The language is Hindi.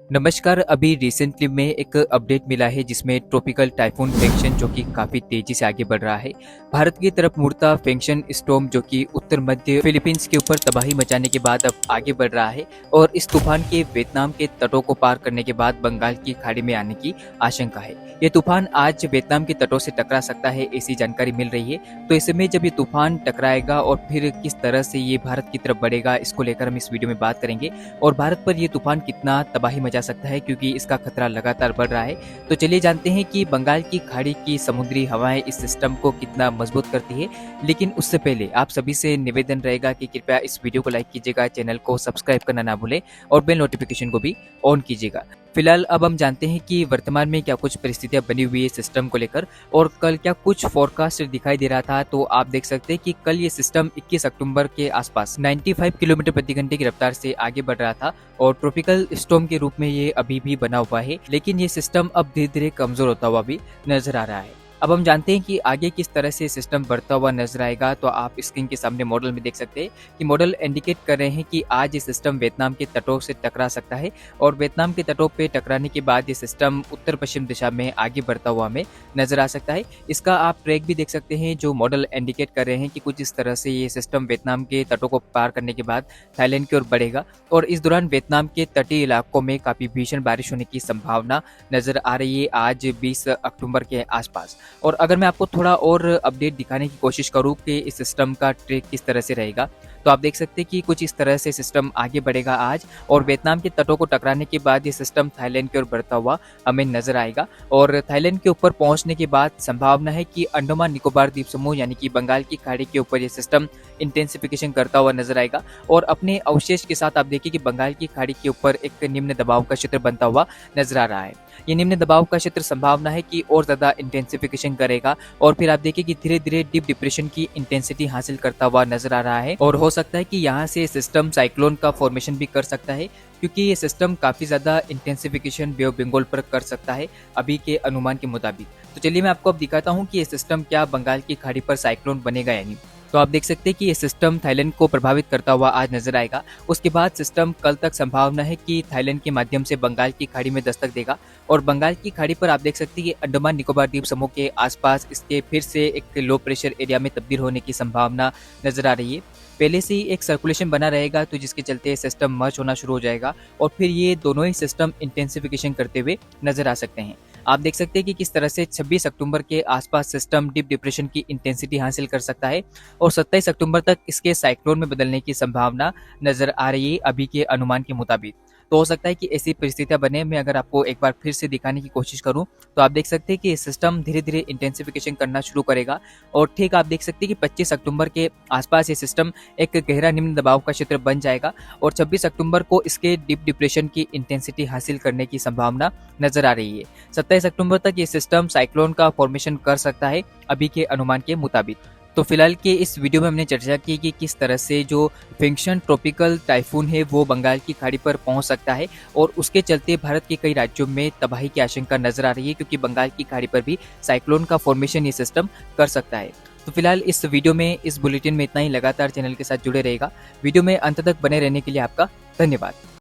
नमस्कार। अभी रिसेंटली में एक अपडेट मिला है जिसमें ट्रॉपिकल टाइफून फेंगशन जो कि काफ़ी तेज़ी से आगे बढ़ रहा है। भारत की तरफ मुड़ता फेंगशन स्टॉर्म जो कि उत्तर मध्य फिलीपींस के ऊपर तबाही मचाने के बाद अब आगे बढ़ रहा है और इस तूफान के वियतनाम के तटों को पार करने के बाद बंगाल की खाड़ी में आने की आशंका है। ये तूफान आज वियतनाम के तटों से टकरा सकता है, ऐसी जानकारी मिल रही है। तो ऐसे में जब ये तूफान टकराएगा और फिर किस तरह से ये भारत की तरफ बढ़ेगा, इसको लेकर हम इस वीडियो में बात करेंगे। और भारत पर ये तूफान कितना तबाही मचा सकता है, क्योंकि इसका खतरा लगातार बढ़ रहा है। तो चलिए जानते हैं कि बंगाल की खाड़ी की समुद्री हवाएं इस सिस्टम को कितना मजबूत करती है। लेकिन उससे पहले आप सभी से निवेदन रहेगा कि कृपया इस वीडियो को लाइक कीजिएगा, चैनल को सब्सक्राइब करना ना भूलें और बेल नोटिफिकेशन को भी ऑन कीजिएगा। फिलहाल अब हम जानते हैं कि वर्तमान में क्या कुछ परिस्थितियां बनी हुई है सिस्टम को लेकर और कल क्या कुछ फोरकास्ट दिखाई दे रहा था। तो आप देख सकते हैं कि कल ये सिस्टम 21 अक्टूबर के आसपास 95 किलोमीटर प्रति घंटे की रफ्तार से आगे बढ़ रहा था और ट्रॉपिकल स्टॉर्म के रूप में ये अभी भी बना हुआ है। लेकिन ये सिस्टम अब धीरे धीरे कमजोर होता हुआ भी नजर आ रहा है। अब हम जानते हैं कि आगे किस तरह से सिस्टम बढ़ता हुआ नजर आएगा। तो आप स्क्रीन के सामने मॉडल में देख सकते हैं कि मॉडल इंडिकेट कर रहे हैं कि आज ये सिस्टम वियतनाम के तटों से टकरा सकता है और वियतनाम के तटों पे टकराने के बाद ये सिस्टम उत्तर पश्चिम दिशा में आगे बढ़ता हुआ हमें नजर आ सकता है। इसका आप ट्रैक भी देख सकते हैं जो मॉडल इंडिकेट कर रहे हैं कि कुछ इस तरह से ये सिस्टम वियतनाम के तटों को पार करने के बाद थाईलैंड की ओर बढ़ेगा और इस दौरान वियतनाम के तटीय इलाकों में काफी भीषण बारिश होने की संभावना नजर आ रही है आज 20 अक्टूबर के आसपास। और अगर मैं आपको थोड़ा और अपडेट दिखाने की कोशिश करूं कि इस सिस्टम का ट्रैक किस तरह से रहेगा, तो आप देख सकते हैं कि कुछ इस तरह से सिस्टम आगे बढ़ेगा आज और वियतनाम के तटों को टकराने के बाद ये सिस्टम थाईलैंड की ओर बढ़ता हुआ हमें नजर आएगा। और थाईलैंड के ऊपर पहुंचने के बाद संभावना है कि अंडमान निकोबार द्वीप समूह यानी कि बंगाल की खाड़ी के ऊपर ये सिस्टम इंटेंसिफिकेशन करता हुआ नजर आएगा और अपने अवशेष के साथ आप देखिए कि बंगाल की खाड़ी के ऊपर एक निम्न दबाव का क्षेत्र बनता हुआ नजर आ रहा है। ये निम्न दबाव का क्षेत्र संभावना है कि और ज्यादा इंटेंसिफिकेशन करेगा और फिर आप देखिए कि धीरे धीरे डीप डिप्रेशन की इंटेंसिटी हासिल करता हुआ नजर आ रहा है और हो सकता है कि यहाँ से सिस्टम साइक्लोन का फॉर्मेशन भी कर सकता है, क्योंकि ये सिस्टम काफी ज्यादा इंटेंसिफिकेशन बे ऑफ बंगाल पर कर सकता है अभी के अनुमान के मुताबिक। तो चलिए मैं आपको अब दिखाता हूँ कि ये सिस्टम क्या बंगाल की खाड़ी पर साइक्लोन बनेगा या नहीं। तो आप देख सकते हैं कि ये सिस्टम थाईलैंड को प्रभावित करता हुआ आज नजर आएगा। उसके बाद सिस्टम कल तक संभावना है कि थाईलैंड के माध्यम से बंगाल की खाड़ी में दस्तक देगा और बंगाल की खाड़ी पर आप देख सकते हैं कि अंडमान निकोबार द्वीप समूह के आसपास इसके फिर से एक लो प्रेशर एरिया में तब्दील होने की संभावना नजर आ रही है। पहले से ही एक सर्कुलेशन बना रहेगा तो जिसके चलते सिस्टम मर्ज होना शुरू हो जाएगा और फिर ये दोनों ही सिस्टम इंटेंसिफिकेशन करते हुए नजर आ सकते हैं। आप देख सकते हैं कि किस तरह से 26 अक्टूबर के आसपास सिस्टम डीप डिप्रेशन की इंटेंसिटी हासिल कर सकता है और 27 अक्टूबर तक इसके साइक्लोन में बदलने की संभावना नजर आ रही है अभी के अनुमान के मुताबिक। तो हो सकता है कि ऐसी परिस्थितियां बने। मैं अगर आपको एक बार फिर से दिखाने की कोशिश करूं तो आप देख सकते हैं कि सिस्टम धीरे धीरे इंटेंसिफिकेशन करना शुरू करेगा और ठीक आप देख सकते हैं कि 25 अक्टूबर के आसपास ये सिस्टम एक गहरा निम्न दबाव का क्षेत्र बन जाएगा और 26 अक्टूबर को इसके डीप डिप्रेशन की इंटेंसिटी हासिल करने की संभावना नजर आ रही है। 27 अक्टूबर तक ये सिस्टम साइक्लोन का फॉर्मेशन कर सकता है अभी के अनुमान के मुताबिक। तो फिलहाल के इस वीडियो में हमने चर्चा की कि किस तरह से जो फेंगशन ट्रॉपिकल टाइफून है वो बंगाल की खाड़ी पर पहुंच सकता है और उसके चलते भारत के कई राज्यों में तबाही की आशंका नजर आ रही है, क्योंकि बंगाल की खाड़ी पर भी साइक्लोन का फॉर्मेशन ये सिस्टम कर सकता है। तो फिलहाल इस वीडियो में, इस बुलेटिन में इतना ही। लगातार चैनल के साथ जुड़े रहेगा। वीडियो में अंत तक बने रहने के लिए आपका धन्यवाद।